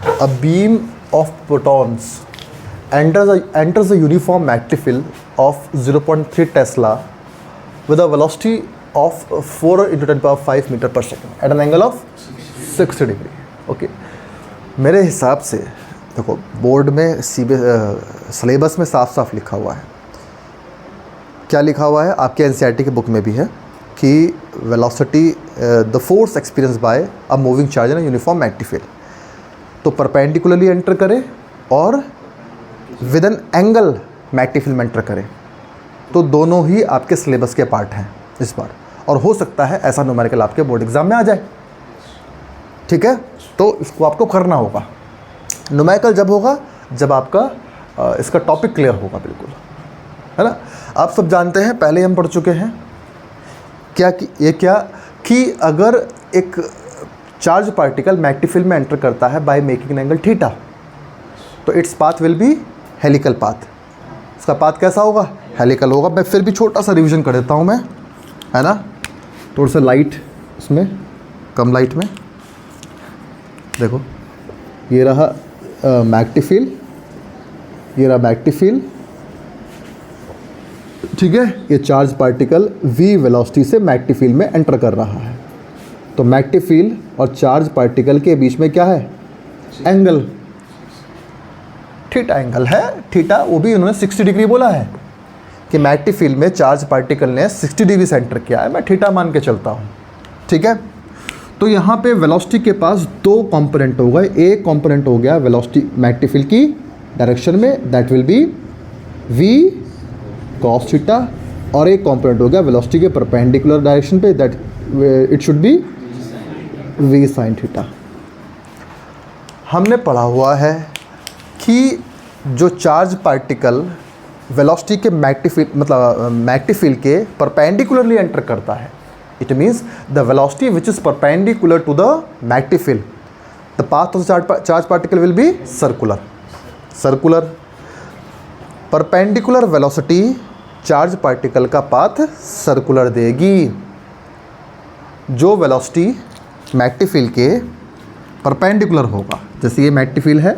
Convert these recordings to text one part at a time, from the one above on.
A beam of protons enters a uniform magnetic field of 0.3 Tesla with a velocity of 4 into 10 power 5 meter per second at an angle of 60 degree. Okay, मेरे हिसाब से देखो board में syllabus में साफ साफ लिखा हुआ है। क्या लिखा हुआ है? आपके एनसीईआरटी के बुक में भी है कि velocity the force experience by a moving charge in uniform magnetic field, तो परपेंडिकुलरली एंटर करे और with an angle magnetic field में एंटर करे, तो दोनों ही आपके सिलेबस के पार्ट हैं इस बार, और हो सकता है ऐसा न्यूमेरिकल आपके बोर्ड एग्जाम में आ जाए। ठीक है, तो इसको आपको करना होगा। न्यूमेरिकल जब होगा जब आपका इसका टॉपिक क्लियर होगा, बिल्कुल, है ना। आप सब जानते हैं, पहले हम पढ़ चुके हैं कि अगर एक चार्ज पार्टिकल मैग्नेटिक फील्ड में एंटर करता है by making an angle theta, तो its path will be helical path. इसका पाथ कैसा होगा? हेलिकल होगा। मैं फिर भी छोटा सा रिवीजन कर देता हूँ मैं, है ना। थोड़ा सा लाइट इसमें, कम लाइट में देखो, ये रहा मैग्नेटिक फील्ड, ये रहा मैग्नेटिक फील्ड, ठीक है। ये चार्ज पार्टिकल v वेलोसिटी से मैग्नेटिक फील्ड में एंटर कर रहा है, तो मैग्नेटिक फील्ड और चार्ज पार्टिकल के बीच में क्या है? एंगल, थीटा एंगल है। थीटा वो भी उन्होंने 60 डिग्री बोला है कि मैग्नेटिक फील्ड में चार्ज पार्टिकल ने 60 डिग्री से एंटर किया है, मैं थीटा मान के चलता हूँ, ठीक है। तो यहाँ पे वेलोसिटी के पास दो कंपोनेंट हो गए। एक कंपोनेंट हो गया वेलोसिटी मैग्नेटिक फील्ड की डायरेक्शन में, that will be v cos theta, और एक कंपोनेंट हो गया वेलोसिटी के परपेंडिकुलर डायरेक्शन पे, that it should be v sin theta. हमने पढ़ा हुआ है कि जो चार्ज पार्टिकल वेलोसिटी के मैग्नेटिक फील्ड मतलब मैग्नेटिक फील्ड के परपेंडिकुलरली एंटर करता है, it means the velocity which is perpendicular to the magnetic field, the path of charge particle will be circular. Perpendicular velocity charge particle का path circular देगी। जो velocity magnetic field के perpendicular होगा, जैसे ये magnetic field है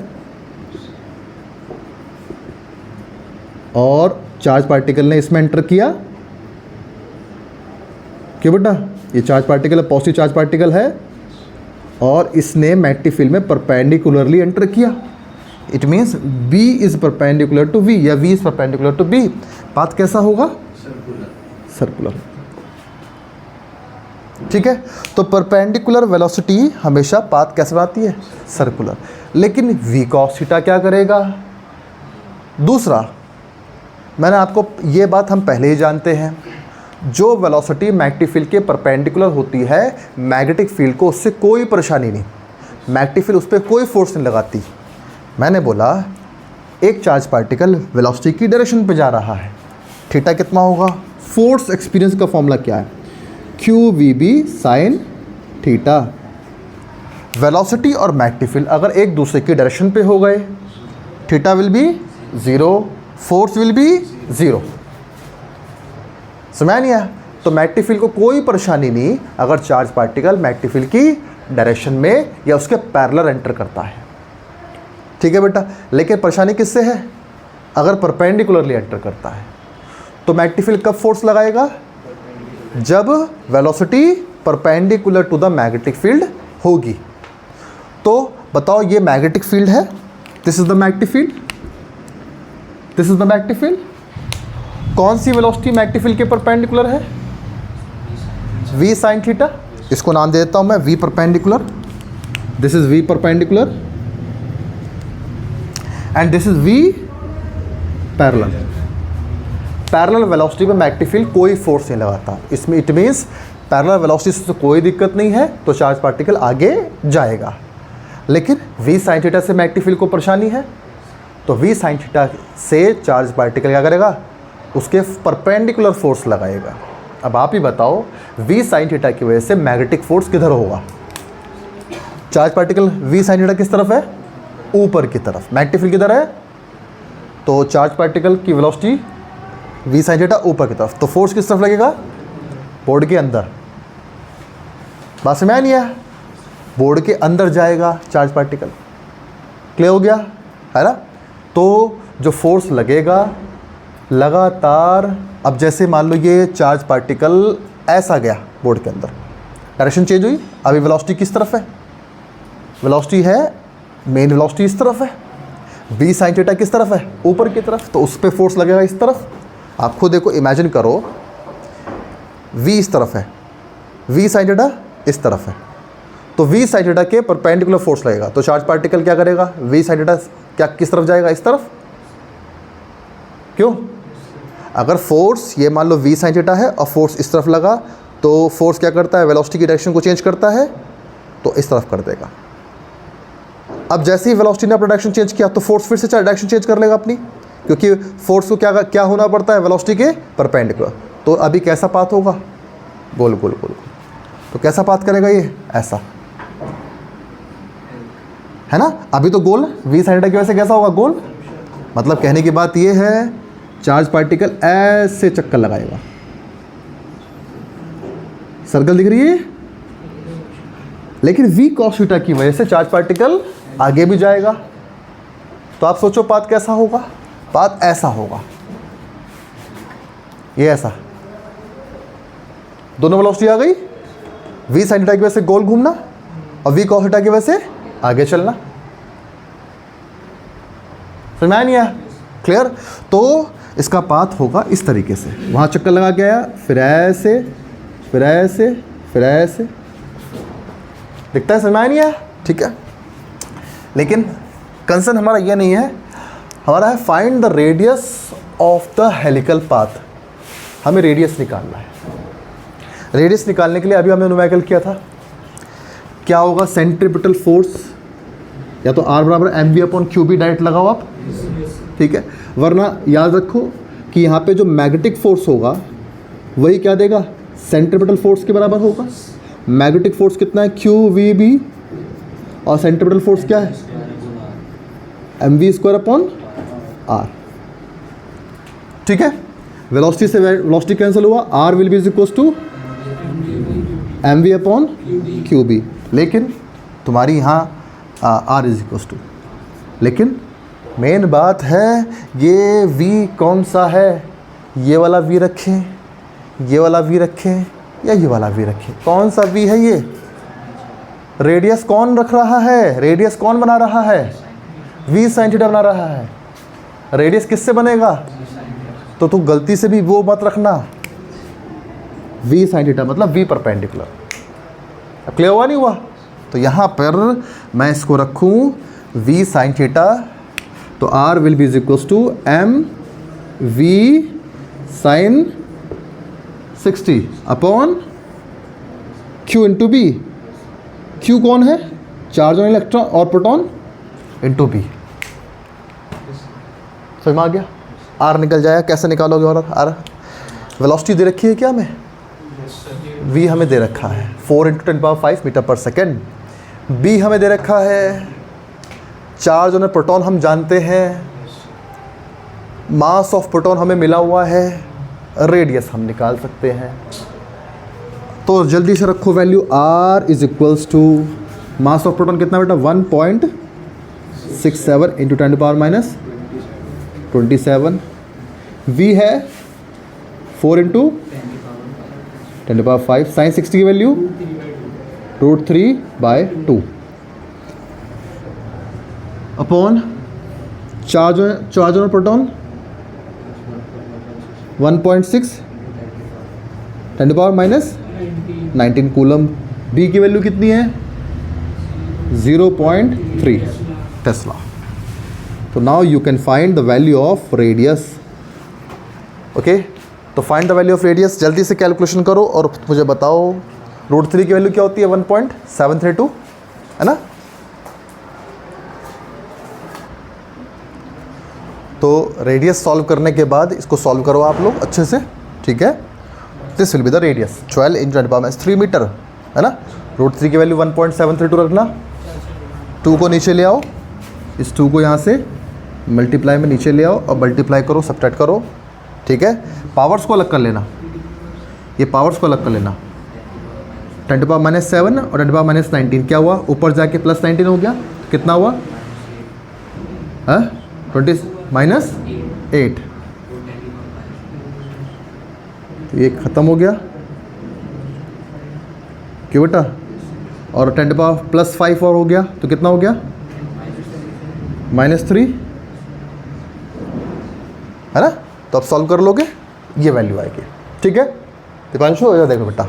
और charge particle ने इसमें एंटर किया, क्यों बेटा? ये चार्ज पार्टिकल है, पॉजिटिव चार्ज पार्टिकल है, और इसने मैग्नेटिक फील्ड में परपेंडिकुलरली एंटर किया। It means B is perpendicular to V या V is perpendicular to B। Path कैसा होगा? सर्कुलर। ठीक है, तो परपेंडिकुलर वेलोसिटी हमेशा पाथ कैसे बनाती है? सर्कुलर। लेकिन v cos थीटा क्या करेगा? दूसरा, मैंने आपको ये बात हम पहले ही जानते हैं, जो वेलोसिटी मैग्नेटिक फील्ड के परपेंडिकुलर होती है, मैग्नेटिक फील्ड को उससे कोई परेशानी नहीं, मैग्नेटिक फील्ड उस पर कोई फोर्स नहीं लगाती। मैंने बोला एक चार्ज पार्टिकल वेलोसिटी की डायरेक्शन पे जा रहा है, थीटा कितना होगा? फोर्स एक्सपीरियंस का फॉर्मूला क्या है? QVB sin theta. वेलोसिटी और मैग्नेटिक फील्ड अगर एक दूसरे की डायरेक्शन पे हो गए, theta will be 0, force will be 0। समझ नहीं आया? तो मैग्नेटिक फील्ड को कोई परेशानी नहीं अगर चार्ज पार्टिकल मैग्नेटिक फील्ड की डायरेक्शन में या उसके पैरेलल एंटर करता है, ठीक है बेटा। लेकिन परेशानी किससे है? अगर परपेंडिकुलरली एंटर करता है, तो मैग्नेटिक फील्ड कब फोर्स लगाएगा? जब velocity perpendicular to the magnetic field होगी। तो बताओ, ये मैग्नेटिक फील्ड है, this is the magnetic field, this is the magnetic field. कौन सी वेलोसिटी मैग्नेटिक फील्ड के परपेंडिकुलर है? v sin theta. इसको नाम दे देता हूं मैं v perpendicular, this is v perpendicular and this is v parallel. Parallel velocity पे मैग्नेटिक फील्ड कोई फोर्स नहीं लगाता, इसमें इट मीन्स पैरेलल वेलोसिटी से कोई दिक्कत नहीं है, तो चार्ज पार्टिकल आगे जाएगा। लेकिन v sin थीटा से मैग्नेटिक फील्ड को परेशानी है, तो v sin थीटा से चार्ज पार्टिकल क्या करेगा? उसके परपेंडिकुलर फोर्स लगाएगा। अब आप ही बताओ, v sin थीटा की वजह से मैग्नेटिक फोर्स किधर होगा? Charge particle v sin theta किस तरफ है? ऊपर की तरफ। मैग्नेटिक फील्ड किधर है? तो चार्ज पार्टिकल की वेलोसिटी v sin थीटा ऊपर की तरफ, तो फोर्स किस तरफ लगेगा? बोर्ड के अंदर। बात समझ नहीं है? बोर्ड के अंदर जाएगा चार्ज पार्टिकल, क्लियर हो गया है ना। तो जो फोर्स लगेगा लगातार, अब जैसे मान लो ये चार्ज पार्टिकल ऐसा गया बोर्ड के अंदर, डायरेक्शन चेंज हुई, अभी वेलोसिटी किस तरफ है, वेलोसिटी है मेन वेलोसिटी इस तरफ है, v sin थीटा किस तरफ है, ऊपर की तरफ, तो उस पर फोर्स लगेगा इस तरफ। आप खुद देखो, इमेजिन करो v इस तरफ है, v sin थीटा इस तरफ है, तो v sin थीटा के परपेंडिकुलर फोर्स लगेगा, तो चार्ज पार्टिकल क्या करेगा, v sin थीटा क्या किस तरफ जाएगा, इस तरफ। क्यों? अगर फोर्स ये मान लो v sin थीटा है और फोर्स इस तरफ लगा, तो फोर्स क्या करता है, वेलोसिटी की डायरेक्शन को चेंज करता है, तो इस तरफ कर देगा। अब जैसे ही वेलोसिटी ने अपना डायरेक्शन चेंज किया, तो फोर्स फिर से डायरेक्शन चेंज कर लेगा अपनी, क्योंकि फोर्स को क्या होना पड़ता है, वेलोसिटी के परपेंडिकुलर। तो अभी कैसा पाथ होगा, गोल गोल गोल। तो कैसा पाथ करेगा ये, ऐसा, है ना। अभी तो गोल, v sin थीटा की वजह से कैसा होगा, गोल। मतलब कहने की बात ये है, चार्ज पार्टिकल ऐसे चक्कर लगाएगा, सर्कल दिख रही है, लेकिन v cos थीटा की वजह से चार्ज पार्टिकल आगे भी जाएगा। तो आप सोचो पाथ कैसा होगा, पाथ ऐसा होगा, ये ऐसा, दोनों वेलोसिटी आ गई, v sin थीटा की वजह से गोल घूमना और v cos थीटा की वजह से आगे चलना। समझ में आया नहीं आया, क्लियर। तो इसका पाथ होगा इस तरीके से, वहाँ चक्कर लगा के आया, फिर ऐसे, फिर ऐसे, फिर ऐसे, दिखता है, समझ में आया नहीं आया, ठीक है। लेकिन कंसर्न हमारा ये नहीं है, हमारा है find the radius of the helical path. हमें रेडियस निकालना है। रेडियस निकालने के लिए अभी हमने न्यूमेरिकल किया था, क्या होगा, सेंट्रीपिटल फोर्स, या तो R बराबर mv/qb डायरेक्ट लगाओ आप, ठीक है। वरना याद रखो कि यहाँ पे जो मैग्नेटिक फोर्स होगा वही क्या देगा, सेंट्रीपिटल फोर्स के बराबर होगा। मैग्नेटिक फोर्स कितना है, qvb, और सेंट्रीपिटल फोर्स क्या है, mv²/r, ठीक है। वेलोसिटी से वेलोसिटी कैंसिल हुआ, r will be equals to mv/qb, लेकिन तुम्हारी यहाँ r इज इक्वल्स टू, लेकिन मेन बात है ये v कौन सा है, ये वाला v रखें, ये वाला v रखें, या ये वाला v रखें, कौन सा v है ये, रेडियस कौन रख रहा है, रेडियस कौन बना रहा है, v sin थीटा बना रहा है। रेडियस किससे बनेगा, तो तू गलती से भी वो मत रखना, v sin थीटा मतलब v परपेंडिकुलर। अब क्लियर हुआ नहीं हुआ। तो यहाँ पर मैं इसको रखूँ v sin थीटा, तो r will be equals to m v sin 60 upon q into b. q कौन है, चार्ज ऑन इलेक्ट्रॉन और प्रोटॉन इंटू बी। समझ में आ गया, r निकल जाएगा। कैसे निकालोगे, और r वेलोसिटी दे रखी है क्या हमें, v हमें दे रखा है 4 × 10⁵ मीटर पर सेकेंड, b हमें दे रखा है, चार्ज ऑन प्रोटॉन हम जानते हैं, मास ऑफ प्रोटॉन हमें मिला हुआ है, रेडियस हम निकाल सकते हैं। तो जल्दी से रखो value, r is equals to mass of proton कितना बेटा, 1.67 × 10⁻27, v है 4 × 10⁵, साइन 60 की value √3/2 upon charge on proton 1.6 10⁻19 coulomb, b की वैल्यू कितनी है 0.3 टेस्ला। तो now you can find the value of radius. Okay, तो find the value of radius, जल्दी से कैलकुलेशन करो और मुझे बताओ √3 की वैल्यू क्या होती है, 1.732, है ना। तो रेडियस सॉल्व करने के बाद इसको सॉल्व करो आप लोग अच्छे से, ठीक है। This will be the radius 12 × 10⁻³ metre, है ना। √3 की वैल्यू 1.732 रखना, 2 को नीचे ले आओ, इस 2 को यहाँ से मल्टीप्लाई में नीचे ले आओ और मल्टीप्लाई करो, सब्ट्रैक्ट करो, ठीक है। पावर्स को अलग कर लेना, ये पावर्स को अलग कर लेना, 10⁻⁷ और 10⁻19 क्या हुआ, ऊपर जाके +19 हो गया, कितना हुआ हाँ 20 माइनस 8, तो ये ख़त्म हो गया क्यों बेटा, और 10⁻+5 और हो गया तो कितना हो गया -3, है ना। तो अब सॉल्व कर लोगे, ये वैल्यू आएगी। ठीक है दीपांशु, देखो बेटा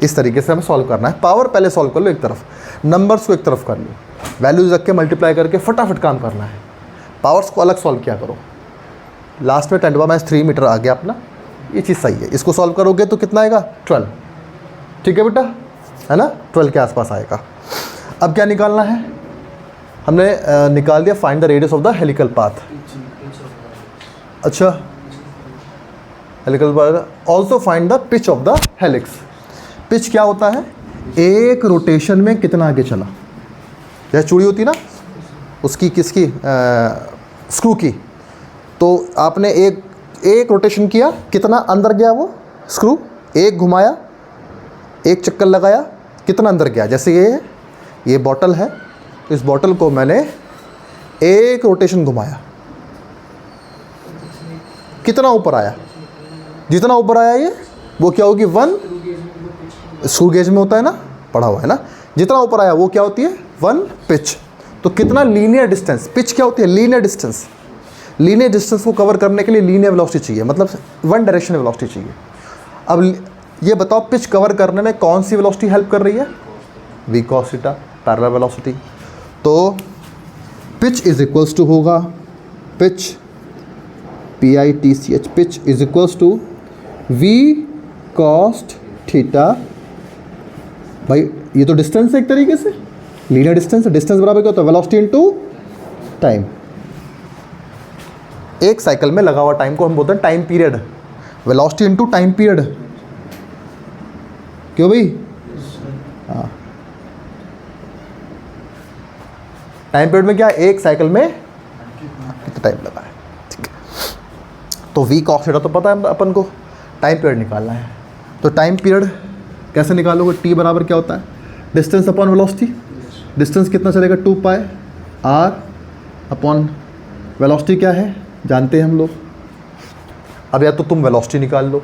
इस तरीके से हमें सॉल्व करना है। पावर पहले सॉल्व कर लो एक तरफ, नंबर्स को एक तरफ कर लो, वैल्यूज रख के मल्टीप्लाई करके फटाफट काम करना है। पावर्स को अलग सॉल्व किया करो। लास्ट में 10⁻³ मीटर आ गया अपना, ये चीज़ सही है। इसको सॉल्व करोगे तो कितना आएगा 12। ठीक है बेटा, है ना, 12 के आसपास आएगा। अब क्या निकालना है, हमने निकाल दिया find the radius of the helical path. अच्छा, helical path also find the pitch of the helix. Pitch क्या होता है, एक रोटेशन में कितना आगे चला। जैसे चूड़ी होती ना, उसकी किसकी स्क्रू की, तो आपने एक रोटेशन किया, कितना अंदर गया वो स्क्रू, एक घुमाया, एक चक्कर लगाया, कितना अंदर गया। जैसे ये बॉटल है, तो इस बॉटल को मैंने एक रोटेशन घुमाया, कितना ऊपर आया, जितना ऊपर आया ये वो क्या होगी 1, स्क्रू गेज में होता है ना, पढ़ा हुआ है ना, जितना ऊपर आया वो क्या होती है 1 पिच। तो कितना लीनियर डिस्टेंस, पिच क्या होती है लीनियर डिस्टेंस। लीनियर डिस्टेंस को कवर करने के लिए लीनियर वेलोसिटी चाहिए, मतलब वन डायरेक्शन वेलोसिटी चाहिए। अब ये बताओ पिच कवर करने में कौन सी वेलोसिटी हेल्प कर रही है, v cos theta, parallel velocity. तो पिच इज इक्वल्स टू होगा, pitch PITCH, pitch is equals to v cos theta. भाई ये तो डिस्टेंस है एक तरीके से, लीनियर डिस्टेंस। डिस्टेंस बराबर क्या होता है, वेलोसिटी इनटू टाइम। एक साइकिल में लगा हुआ टाइम को हम बोलते हैं time period, velocity into time period. क्यों भाई, हाँ टाइम पीरियड में क्या, एक साइकिल में कितना टाइम लगा है। ठीक है, तो v cos थीटा तो पता है अपन को, टाइम पीरियड निकालना है। तो टाइम पीरियड कैसे निकालोगे, t बराबर क्या होता है, डिस्टेंस अपॉन वेलोसिटी। डिस्टेंस कितना चलेगा 2π r अपॉन वेलोसिटी क्या है जानते हैं हम लोग। अब या तो तुम वेलोसिटी निकाल लो,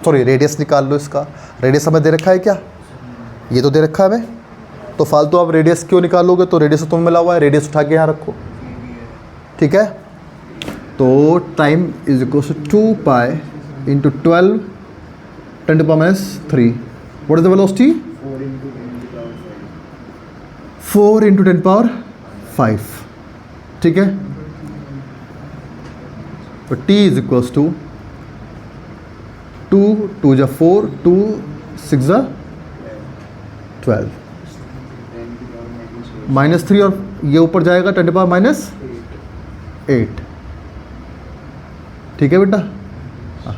सॉरी रेडियस निकाल लो। इसका रेडियस हमें दे रखा है क्या, ये तो दे रखा है हमें, तो फालतू आप रेडियस क्यों निकालोगे, तो रेडियस तो तुम्हें मिला हुआ है, रेडियस उठा के यहाँ रखो। ठीक है, तो time is equal to 2π into 12 10⁻³ what is the velocity 4 into 10⁻⁵। ठीक है, तो t इज इक्वल्स टू 2 2 जा 4 2 6 जा 12 -3 और ये ऊपर जाएगा 10⁻⁸। ठीक है बेटा, हाँ।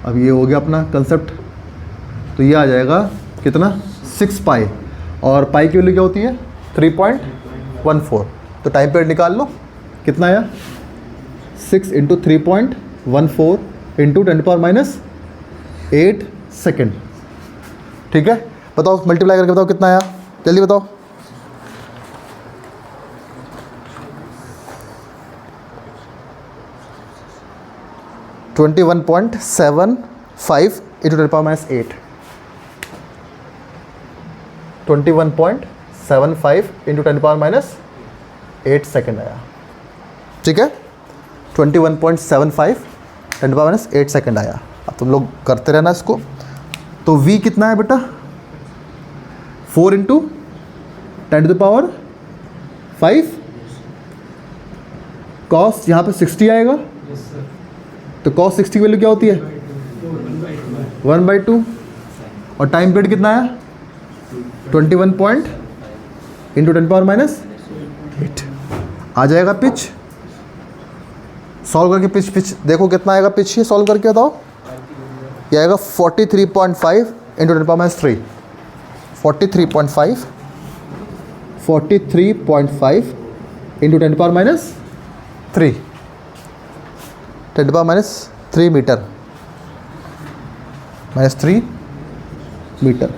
अब ये हो गया अपना कंसेप्ट, तो ये आ जाएगा कितना 6π, और पाई की वैल्यू क्या होती है 3.14। तो टाइम पीरियड निकाल लो, कितना आया 6 इंटू 3.14 इंटू 10⁻⁸ सेकेंड। ठीक है, बताओ मल्टीप्लाई करके बताओ कितना आया, जल्दी बताओ। (21.75 इंटू 10⁻⁸) 21.75 इंटू 10⁻⁸ सेकेंड आया। ठीक है, 21.75 10⁻⁸ सेकेंड आया। अब तुम लोग करते रहना इसको। तो v कितना है बेटा 4 इंटू 10⁵ कॉस यहाँ पे 60 आएगा, तो कॉस 60 की वैल्यू क्या होती है 1/2, और टाइम पीरियड कितना आया 21 पॉइंट इंटू 10⁻⁸ आ जाएगा पिच। सॉल्व करके पिच देखो कितना आएगा पिच, ये सॉल्व करके बताओ। ये आएगा 43.5 into 10⁻⁵, 43.5 into 10⁻⁵, 10⁻³ metre -3 metre.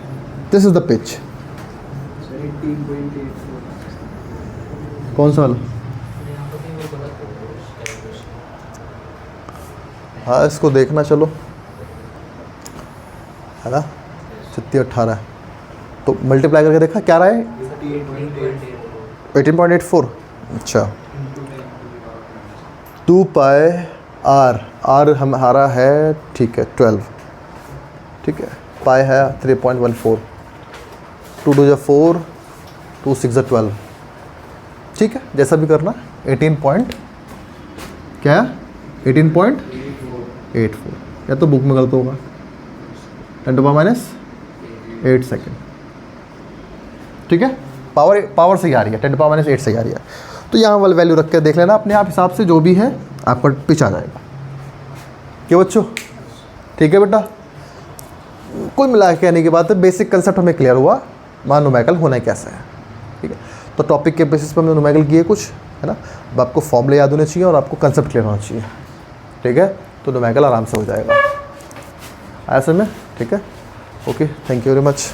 This is the pitch. कौन सा वाला हाँ इसको देखना चलो, है ना, 18 तो मल्टीप्लाई करके देखा क्या रहा है 18.84। अच्छा 2 पाई आर हमारा है, ठीक है 12, ठीक है, पाई है 3.14, 2 2 4, 2 6 12, ठीक है, जैसा भी करना। 18 पॉइंट क्या है 18.84, या तो बुक में गलत होगा, 10⁻⁸ सेकेंड, ठीक है, पावर से ही आ रही है, 10⁻⁸ से ही आ रही है। तो यहाँ वाली वैल्यू रख के देख लेना अपने आप हिसाब से, जो भी है आपका पिच आ जाएगा। क्या बच्चों, ठीक है बेटा, कुल मिला के कहने की बात है, बेसिक कंसेप्ट हमें क्लियर हुआ वहाँ न्यूमेरिकल होना कैसा है, ठीक है। तो टॉपिक के बेसिस पर हमने न्यूमेरिकल किए कुछ, है ना। अब आपको फॉर्मूले याद होने चाहिए और आपको कंसेप्ट क्लियर होना चाहिए, ठीक है, तो न्यूमेरिकल आराम से हो जाएगा ऐसे में, ठीक है। Okay, thank you very much.